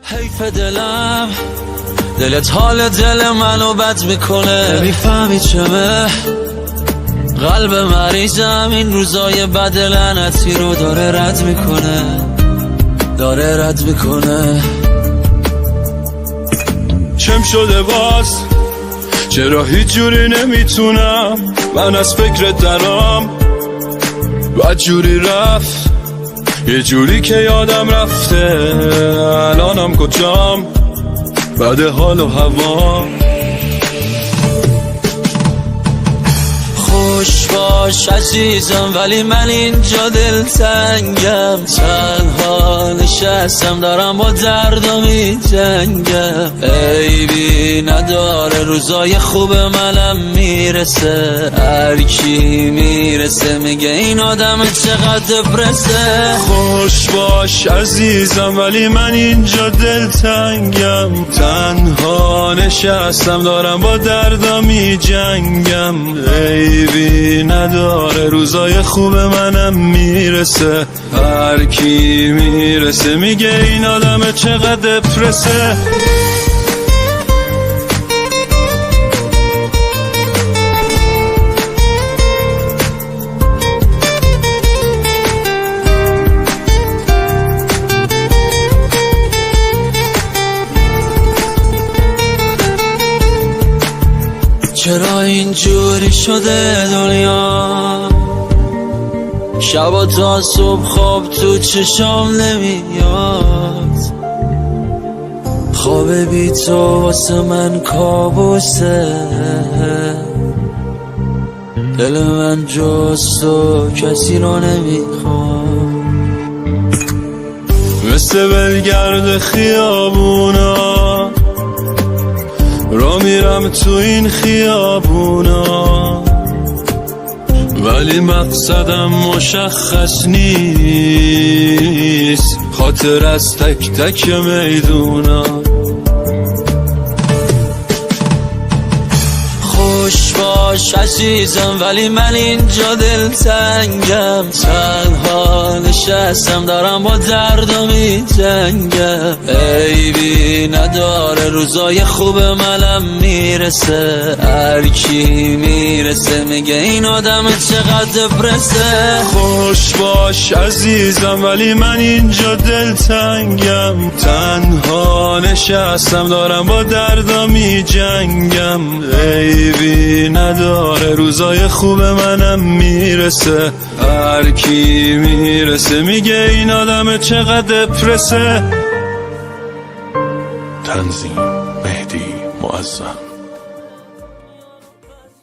حیف دلم، دلت حال دل منو بد میکنه. میفهمی چمه قلب مریضم این روزای بد لعنتی رو داره رد میکنه. چم شده باز، چرا هیچ جوری نمیتونم من از فکرت درام. بد جوری رفت، یه جوری که یادم رفته الانم کجام، بعد حال و هوا. خوش باش عزیزم ولی من اینجا دلتنگم، تنها نشستم دارم با دردم میجنگم. عیبی نداره روزای خوب منم میرسه، هر کی میرسه میگه این آدم چقدر دپرسه. خوش باش عزیزم ولی من اینجا دلتنگم، تنها نشستم دارم با دردم میجنگم. عیبی نداره روزای خوب منم میرسه، هر کی میرسه میگه این آدم چقدر دپرسه. چرا اینجوری شده دنیا، شبا تا صبح خواب تو چشام نمیاد، خواب بی تو واسه من کابوسه. دل من جز تو کسی رو نمیخواد، مثل بلگرد خیابونا را میرم تو این خیابونا، ولی مقصدم مشخص نیست، خاطر از تک تک میدونا. خوش باش عزیزم ولی من اینجا دلتنگم، تنها نشستم دارم با دردم میجنگم. عیبی نداره روزای خوب منم میرسه، هر کی میرسه میگه این آدم چقدر دپرسه. خوش باش عزیزم ولی من اینجا دلتنگم، تنها نشستم دارم با دردم میجنگم. عیبی نداره روزای خوب منم میرسه، هر کی میرسه میگه این آدم چقدر دپرسه. تنظیم مهدی معظم.